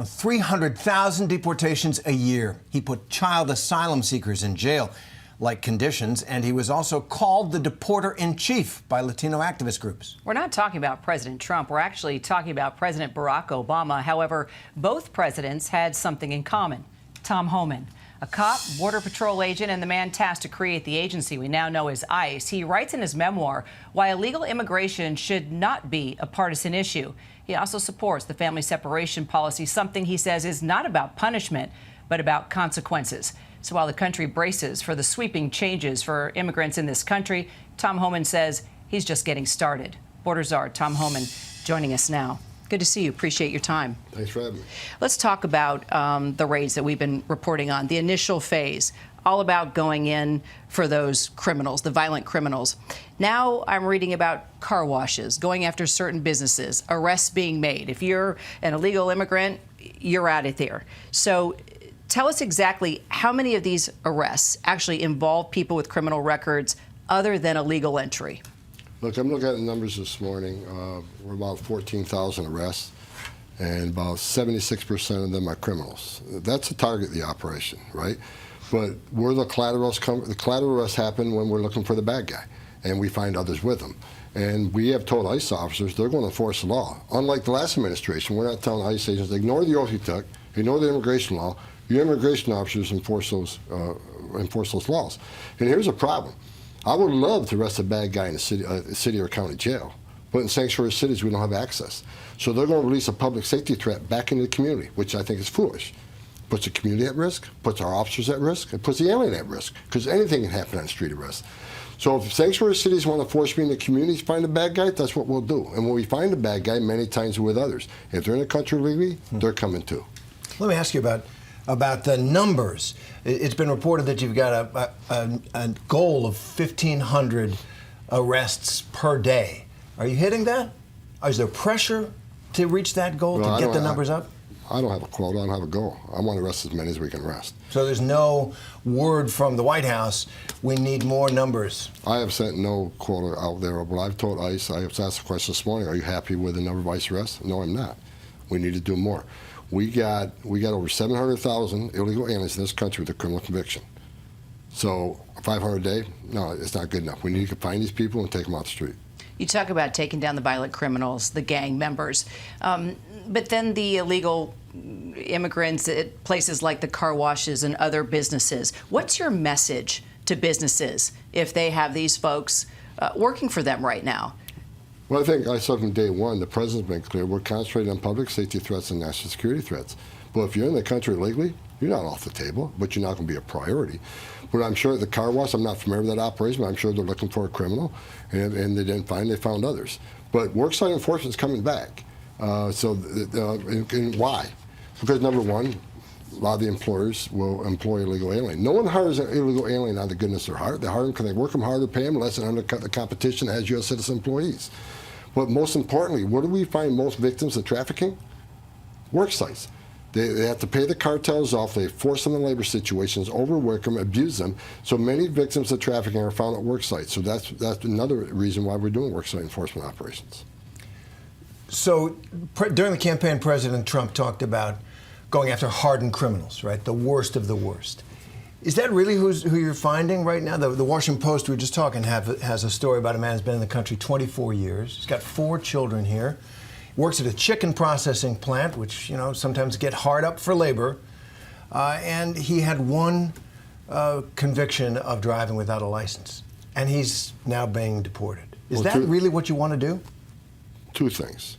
300,000 deportations a year. He put child asylum seekers in jail-like conditions, and he was also called the deporter-in-chief by Latino activist groups. We're not talking about President Trump. We're actually talking about President Barack Obama. However, both presidents had something in common. Tom Homan, a cop, Border Patrol agent, and the man tasked to create the agency we now know as ICE. He writes in his memoir why illegal immigration should not be a partisan issue. He also supports the family separation policy, something he says is not about punishment, but about consequences. So while the country braces for the sweeping changes for immigrants in this country, Tom Homan says he's just getting started. Border Czar Tom Homan joining us now. Good to see you. Appreciate your time. Thanks for having me. Let's talk about the raids that we've been reporting on. The initial phase, all about going in for those criminals, the violent criminals. Now I'm reading about car washes, going after certain businesses, arrests being made. If you're an illegal immigrant, you're out of there. So tell us exactly how many of these arrests actually involve people with criminal records other than illegal entry. Look, I'm looking at the numbers this morning. We're about 14,000 arrests, and about 76% of them are criminals. That's the target of the operation, right? But where the collateral arrests happen when we're looking for the bad guy, and we find others with them. And we have told ICE officers they're going to enforce the law. Unlike the last administration, we're not telling ICE agents, ignore the oath you took, ignore the immigration law. Your immigration officers enforce those laws. And here's a problem. I would love to arrest a bad guy in a city or county jail, but in sanctuary cities we don't have access. So they're going to release a public safety threat back into the community, which I think is foolish. Puts the community at risk, puts our officers at risk, and puts the alien at risk, because anything can happen on street arrest. So if sanctuary cities want to force me in the community to find a bad guy, that's what we'll do. And when we find a bad guy, many times we're with others. If they're in the country legally, they're coming too. Let me ask you about the numbers. It's been reported that you've got a goal of 1,500 arrests per day. Are you hitting that? Is there pressure to reach that goal, to get the numbers up? I don't have a quota. I don't have a goal. I want to arrest as many as we can arrest. So there's no word from the White House, we need more numbers? I have sent no quota out there, but I've told ICE, I have asked the question this morning, are you happy with the number of ICE arrests? No, I'm not. We need to do more. We got over 700,000 illegal aliens in this country with a criminal conviction. So 500 a day, no, it's not good enough. We need to find these people and take them off the street. You talk about taking down the violent criminals, the gang members, but then the illegal immigrants at places like the car washes and other businesses. What's your message to businesses if they have these folks working for them right now? Well, I think I said from day one, the president's been clear, we're concentrating on public safety threats and national security threats. But if you're in the country legally, you're not off the table, but you're not going to be a priority. But I'm sure at the car wash, I'm not familiar with that operation, but I'm sure they're looking for a criminal, and they didn't find, they found others. But worksite enforcement is coming back. And why? Because number one, a lot of the employers will employ illegal alien. No one hires an illegal alien out of the goodness of their heart. They hire them because they work them hard to pay them less and undercut the competition as U.S. citizen employees. But most importantly, where do we find most victims of trafficking? Work sites. They have to pay the cartels off. They force them in labor situations, overwork them, abuse them. So many victims of trafficking are found at work sites. So that's another reason why we're doing worksite enforcement operations. So during the campaign, President Trump talked about going after hardened criminals, right? The worst of the worst. Is that really who you're finding right now? The Washington Post, we were just talking, has a story about a man who's been in the country 24 years. He's got 4 children here. Works at a chicken processing plant, which, you know, sometimes get hard up for labor. And he had one conviction of driving without a license. And he's now being deported. Is that really what you want to do? 2 things.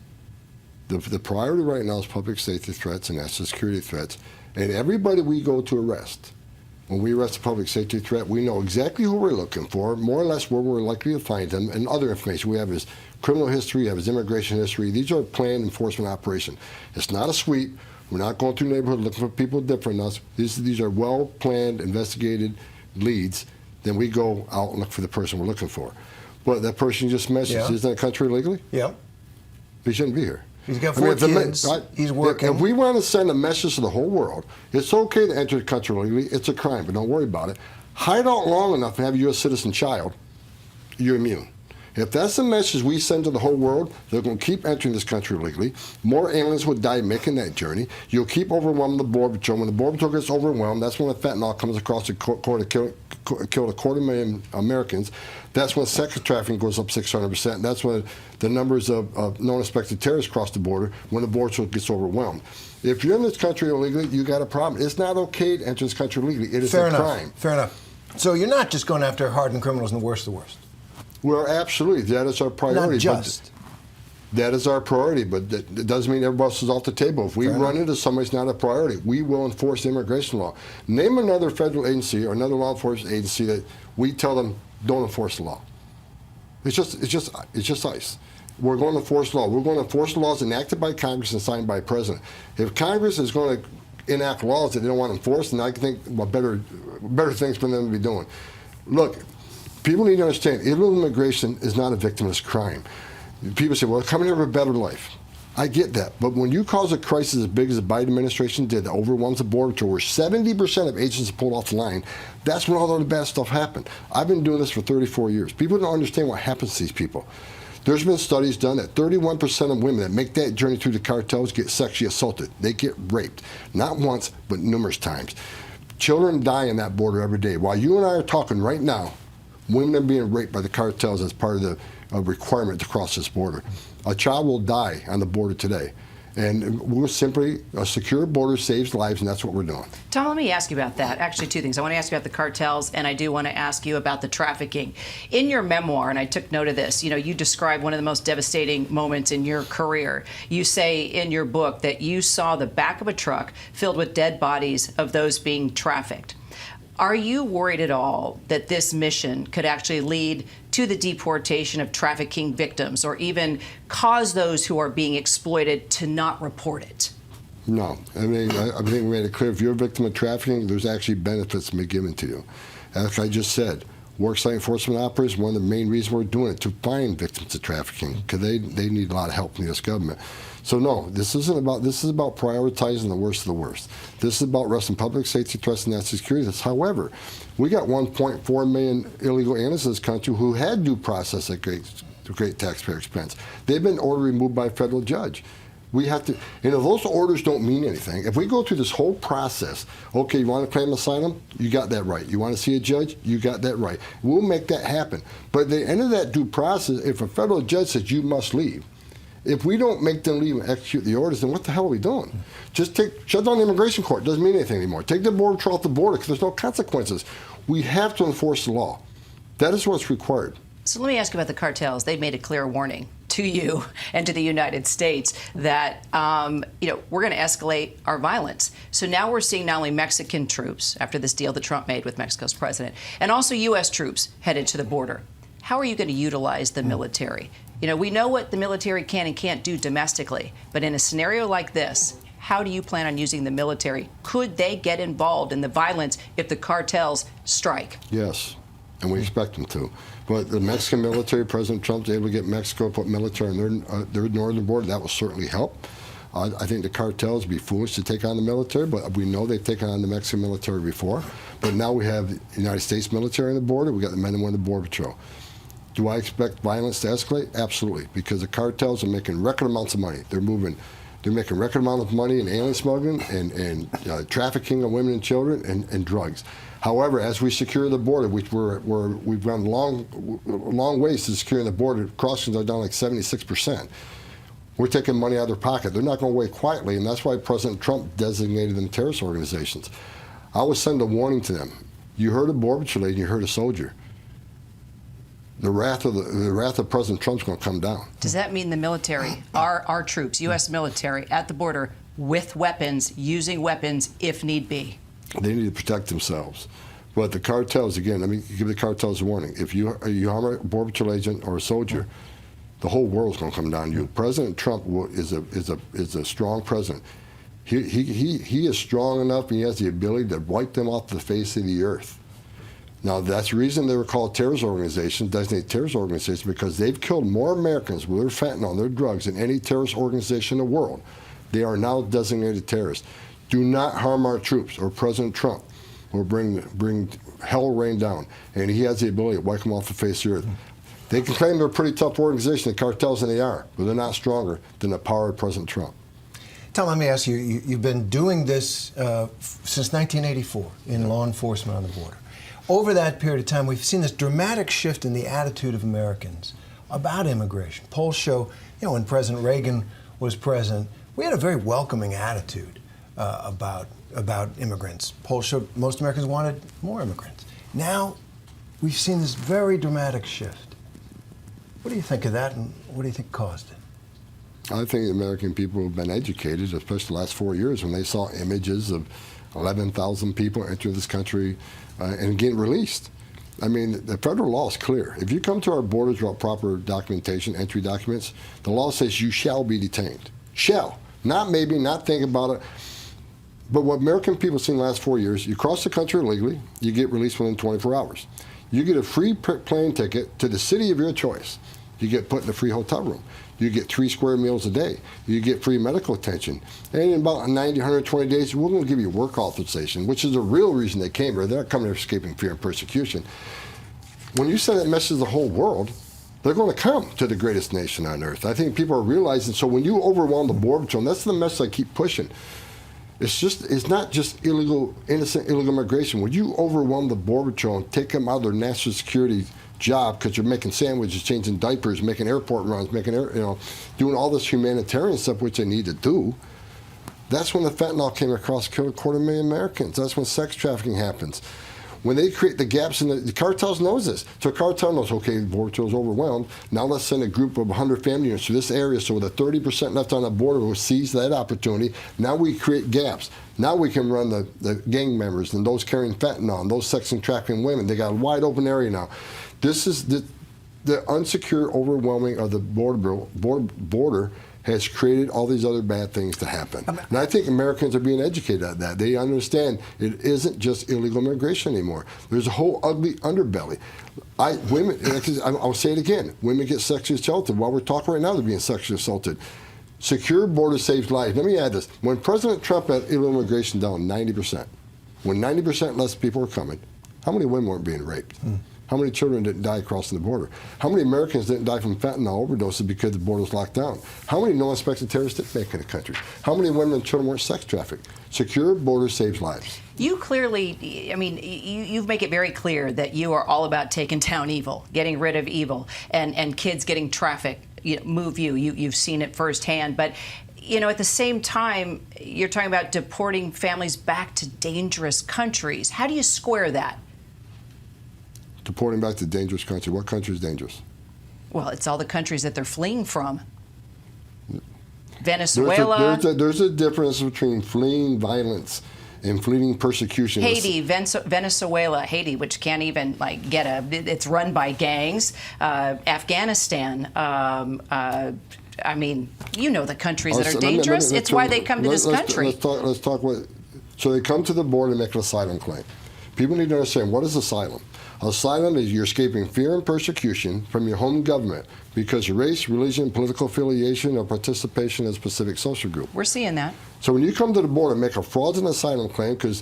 The priority right now is public safety threats and national security threats. And everybody we go to arrest, when we arrest a public safety threat, we know exactly who we're looking for, more or less where we're likely to find them, and other information. We have his criminal history, we have his immigration history. These are planned enforcement operations. It's not a sweep. We're not going through the neighborhood looking for people different than us. These are well-planned, investigated leads. Then we go out and look for the person we're looking for. But that person just messaged, isn't that country legally? Yeah. He shouldn't be here. He's got 4 kids. He's working. If we want to send a message to the whole world, it's okay to enter the country legally. It's a crime, but don't worry about it. Hide out long enough and have a U.S. citizen child, you're immune. If that's the message we send to the whole world, they're going to keep entering this country illegally. More aliens will die making that journey. You'll keep overwhelming the Border Patrol. When the Border Patrol gets overwhelmed, that's when the fentanyl comes across the border to kill 250,000 Americans. That's when sex trafficking goes up 600%. And that's when the numbers of non-suspected terrorists cross the border when the Border Patrol gets overwhelmed. If you're in this country illegally, you got a problem. It's not okay to enter this country illegally. It is a crime. Fair enough. So you're not just going after hardened criminals and the worst of the worst. Well, absolutely. That is our priority. Not just. That is our priority, but that doesn't mean everybody else is off the table. If we run into somebody who's not a priority, we will enforce the immigration law. Name another federal agency or another law enforcement agency that we tell them don't enforce the law. It's just ICE. We're going to enforce the law. We're going to enforce the laws enacted by Congress and signed by the President. If Congress is going to enact laws that they don't want to enforce, then I can think well, better things for them to be doing. Look, people need to understand, illegal immigration is not a victimless crime. People say, well, coming here for a better life. I get that. But when you cause a crisis as big as the Biden administration did that overwhelms the border to where 70% of agents are pulled off the line, that's when all the bad stuff happened. I've been doing this for 34 years. People don't understand what happens to these people. There's been studies done that 31% of women that make that journey through the cartels get sexually assaulted. They get raped. Not once, but numerous times. Children die in that border every day. While you and I are talking right now, women are being raped by the cartels as part of the requirement to cross this border. A child will die on the border today. And we're simply, a secure border saves lives, and that's what we're doing. Tom, let me ask you about that. Actually, two things. I want to ask you about the cartels, and I do want to ask you about the trafficking. In your memoir, and I took note of this, you describe one of the most devastating moments in your career. You say in your book that you saw the back of a truck filled with dead bodies of those being trafficked. Are you worried at all that this mission could actually lead to the deportation of trafficking victims or even cause those who are being exploited to not report it? No. I mean, I think we made it clear, if you're a victim of trafficking, there's actually benefits to be given to you. As I just said, worksite enforcement operators, one of the main reasons we're doing it, to find victims of trafficking, because they need a lot of help from the U.S. government. So no, this is about prioritizing the worst of the worst. This is about arresting public safety threats and national security. However, we got 1.4 million illegal aliens in this country who had due process at great taxpayer expense. They've been ordered removed by a federal judge. We have to, and if those orders don't mean anything, if we go through this whole process, okay, you want to claim asylum? You got that right. You want to see a judge? You got that right. We'll make that happen. But at the end of that due process, if a federal judge says you must leave, if we don't make them leave and execute the orders, then what the hell are we doing? Just shut down the immigration court. It doesn't mean anything anymore. Take the border patrol off the border because there's no consequences. We have to enforce the law. That is what's required. So let me ask you about the cartels. They've made a clear warning to you and to the United States that we're going to escalate our violence. So now we're seeing not only Mexican troops after this deal that Trump made with Mexico's president, and also U.S. troops headed to the border. How are you going to utilize the military? We know what the military can and can't do domestically, but in a scenario like this, how do you plan on using the military? Could they get involved in the violence if the cartels strike? Yes, and we expect them to. But the Mexican military, President Trump's able to get Mexico to put military on their northern border. That will certainly help. I think the cartels would be foolish to take on the military, but we know they've taken on the Mexican military before. But now we have the United States military on the border. We got the men and women of the Border Patrol. Do I expect violence to escalate? Absolutely, because the cartels are making record amounts of money. They're making record amounts of money in alien smuggling and trafficking of women and children and drugs. However, as we secure the border, which we've gone long ways to securing the border, crossings are down like 76%. We're taking money out of their pocket. They're not going away quietly, and that's why President Trump designated them terrorist organizations. I would send a warning to them. You heard a Border Patrol agent, you heard a soldier. The wrath of President Trump's going to come down. Does that mean the military, our troops, U.S. military at the border with weapons, using weapons if need be? They need to protect themselves. But the cartels, again, let me give the cartels a warning. If you harm a Border Patrol agent or a soldier, the whole world's going to come down to you. President Trump is a strong president. He is strong enough, and he has the ability to wipe them off the face of the earth. Now, that's the reason they were called terrorist organizations, designated terrorist organizations, because they've killed more Americans with their fentanyl and their drugs than any terrorist organization in the world. They are now designated terrorists. Do not harm our troops, or President Trump will bring hell rain down, and he has the ability to wipe them off the face of the earth. They can claim they're a pretty tough organization, the cartels, and they are, but they're not stronger than the power of President Trump. Tom, let me ask you, you've been doing this since 1984 in law enforcement on the border. Over that period of time, we've seen this dramatic shift in the attitude of Americans about immigration. Polls show, when President Reagan was president, we had a very welcoming attitude about immigrants. Polls showed most Americans wanted more immigrants. Now, we've seen this very dramatic shift. What do you think of that, and what do you think caused it? I think the American people have been educated, especially the last 4 years, when they saw images of 11,000 people enter this country and getting released. I mean, the federal law is clear. If you come to our borders without proper documentation, entry documents, the law says you shall be detained. Shall. Not maybe, not think about it. But what American people have seen the last 4 years, you cross the country illegally, you get released within 24 hours. You get a free plane ticket to the city of your choice. You get put in a free hotel room. You get 3 square meals a day. You get free medical attention. And in about 90, 120 days, we're going to give you work authorization, which is the real reason they came here. They're not coming here escaping fear and persecution. When you send that message to the whole world, they're going to come to the greatest nation on earth. I think people are realizing, so when you overwhelm the border patrol, and that's the message I keep pushing, it's not just innocent illegal immigration. When you overwhelm the border patrol and take them out of their national security job because you're making sandwiches, changing diapers, making airport runs, doing all this humanitarian stuff which they need to do, that's when the fentanyl came across, killed 250,000 Americans. That's when sex trafficking happens. When they create the gaps in the cartels knows this. So the cartel knows, okay, the border patrol is overwhelmed. Now let's send a group of 100 family units to this area so with the 30% left on the border, we'll seize that opportunity. Now we create gaps. Now we can run the gang members and those carrying fentanyl and those sex and trafficking women. They got a wide open area now. This is the unsecure overwhelming of the border has created all these other bad things to happen. And I think Americans are being educated at that. They understand it isn't just illegal immigration anymore. There's a whole ugly underbelly. I'll say it again, women get sexually assaulted. While we're talking right now, they're being sexually assaulted. Secure border saves lives. Let me add this. When President Trump had illegal immigration down 90%, when 90% less people were coming, how many women weren't being raped? How many children didn't die crossing the border? How many Americans didn't die from fentanyl overdoses because the border was locked down? How many no-inspected terrorists didn't make it in the country? How many women and children weren't sex trafficked? Secure border saves lives. You clearly, I mean, you make it very clear that you are all about taking down evil, getting rid of evil, and kids getting trafficked. You've seen it firsthand. But, at the same time, you're talking about deporting families back to dangerous countries. How do you square that? Deporting back to dangerous country. What country is dangerous? Well, it's all the countries that they're fleeing from. Venezuela. There's a difference between fleeing violence and fleeing persecution. Haiti, Venezuela, Haiti, which can't even it's run by gangs. Afghanistan. I mean, the countries that are dangerous. It's why they come to this country. Let's talk about. So they come to the border and make an asylum claim. People need to understand, what is asylum? Asylum is you're escaping fear and persecution from your home government because of race, religion, political affiliation, or participation in a specific social group. We're seeing that. So when you come to the border and make a fraudulent asylum claim, because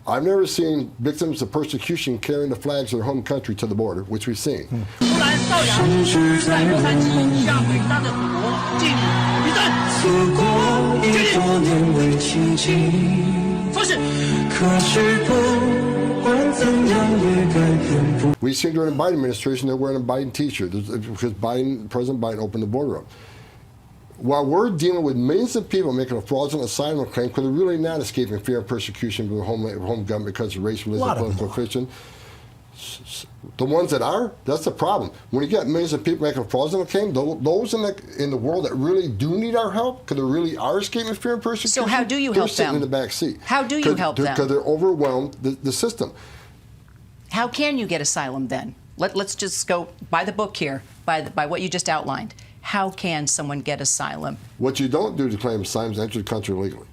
I've never seen victims of persecution carrying the flags of their home country to the border, which we've seen. We've seen during the Biden administration they're wearing a Biden t-shirt because President Biden opened the border up. While we're dealing with millions of people making a fraudulent asylum claim because they're really not escaping fear and persecution from the home government because of race, religion, political affiliation. The ones that are, that's the problem. When you get millions of people making a fraudulent claim, those in the world that really do need our help, because they really are escaping fear and persecution. So how do you they're help sitting them? in the back seat. How do you help them? Because they're overwhelmed the system. How can you get asylum then? Let's just go by the book here, by what you just outlined. How can someone get asylum? What you don't do to claim asylum is enter the country illegally.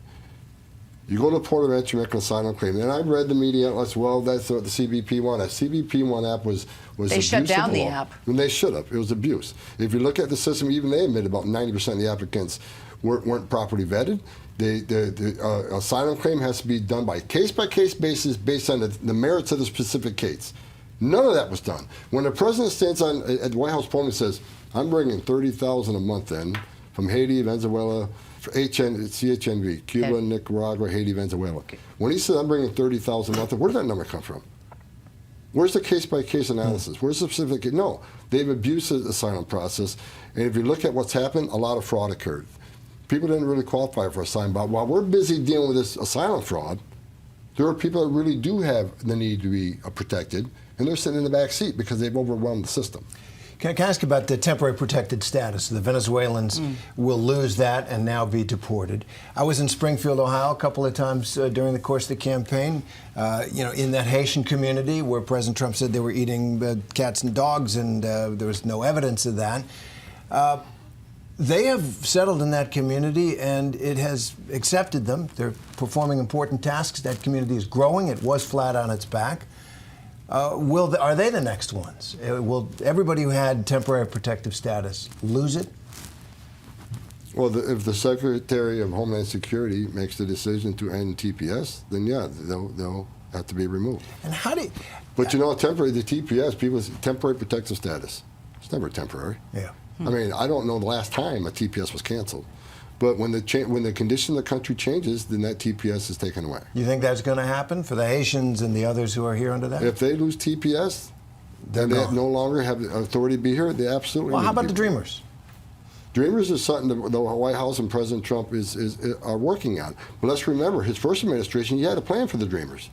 You go to the port of entry, make an asylum claim. And I read the media outlets, well, that's what the CBP One app. CBP One app was they shut down the app. And they should have. It was abuse. If you look at the system, even they admit about 90% of the applicants weren't properly vetted. The asylum claim has to be done by case-by-case basis based on the merits of the specific case. None of that was done. When the president stands on at the White House podium and says, I'm bringing 30,000 a month in from Haiti, Venezuela, CHNV, Cuba, Okay. Nicaragua, Haiti, Venezuela. When he says I'm bringing 30,000 a month, where did that number come from? Where's the case-by-case analysis? Where's the specific? No, they've abused the asylum process. And if you look at what's happened, a lot of fraud occurred. People didn't really qualify for asylum. But while we're busy dealing with this asylum fraud, there are people that really do have the need to be protected, and they're sitting in the back seat because they've overwhelmed the system. Can I ask about the temporary protected status? The Venezuelans will lose that and now be deported. I was in Springfield, Ohio, a couple of times during the course of the campaign, in that Haitian community where President Trump said they were eating cats and dogs, and there was no evidence of that. They have settled in that community, and it has accepted them. They're performing important tasks. That community is growing. It was flat on its back. Are they the next ones? Will everybody who had temporary protective status lose it? Well, if the Secretary of Homeland Security makes the decision to end TPS, then yeah, they'll have to be removed. And how do you, But the TPS, people's temporary protective status, it's never temporary. Yeah. I mean, I don't know the last time a TPS was canceled. But when the condition of the country changes, then that TPS is taken away. You think that's going to happen for the Haitians and the others who are here under that? If they lose TPS, then they no longer have the authority to be here. They absolutely. Well, how need to about the be here. Dreamers? Dreamers is something the White House and President Trump are working on. But let's remember, his first administration, he had a plan for the Dreamers.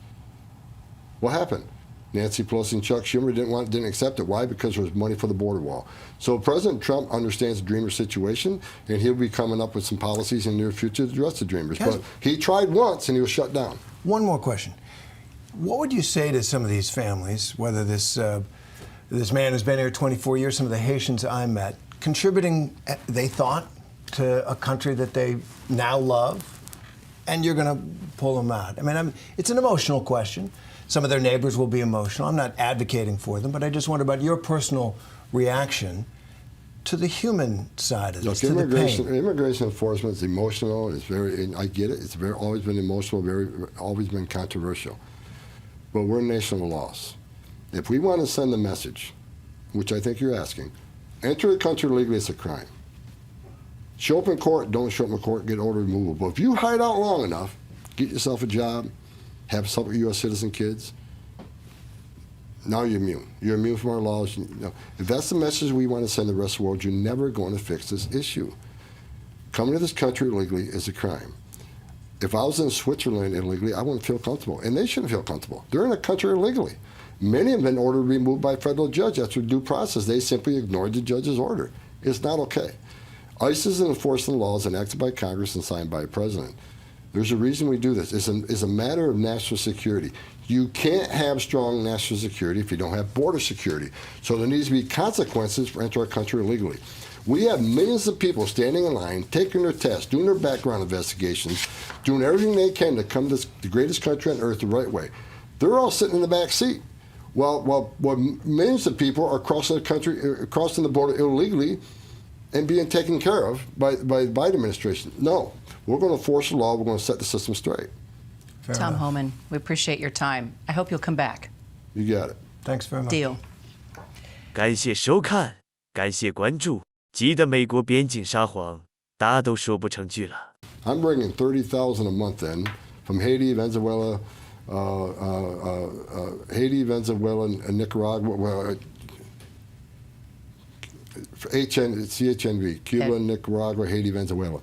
What happened? Nancy Pelosi and Chuck Schumer didn't accept it. Why? Because there was money for the border wall. So President Trump understands the Dreamer situation, and he'll be coming up with some policies in the near future to address the Dreamers. But he tried once, and he was shut down. One more question. What would you say to some of these families, whether this man who's been here 24 years, some of the Haitians I met, contributing, they thought, to a country that they now love, and you're going to pull them out? I mean, it's an emotional question. Some of their neighbors will be emotional. I'm not advocating for them, but I just wonder about your personal reaction to the human side of this, to the pain. Immigration enforcement is emotional. It's I get it. It's always been emotional, always been controversial. But we're a nation of laws. If we want to send a message, which I think you're asking, enter the country legally, it's a crime. Show up in court, don't show up in court, get ordered removal. But if you hide out long enough, get yourself a job, have some U.S. citizen kids, now you're immune. You're immune from our laws. If that's the message we want to send the rest of the world, you're never going to fix this issue. Coming to this country illegally is a crime. If I was in Switzerland illegally, I wouldn't feel comfortable, and they shouldn't feel comfortable. They're in a country illegally. Many have been ordered removed by a federal judge after due process. They simply ignored the judge's order. It's not okay. ICE is enforcing the laws enacted by Congress and signed by the president. There's a reason we do this. It's a matter of national security. You can't have strong national security if you don't have border security. So there needs to be consequences for entering our country illegally. We have millions of people standing in line, taking their tests, doing their background investigations, doing everything they can to come to the greatest country on earth the right way. They're all sitting in the back seat. While millions of people are crossing the country, crossing the border illegally, and being taken care of by the Biden administration. No, we're going to enforce the law. We're going to set the system straight. Tom Homan, we appreciate your time. I hope you'll come back. You got it. Thanks very much. Deal. 感谢收看，感谢关注，记得美国边境沙皇，大都说不成句了。 I'm bringing 30,000 a month in from Haiti, Venezuela, and Nicaragua. CHNV, Cuba, Nicaragua, Haiti, Venezuela.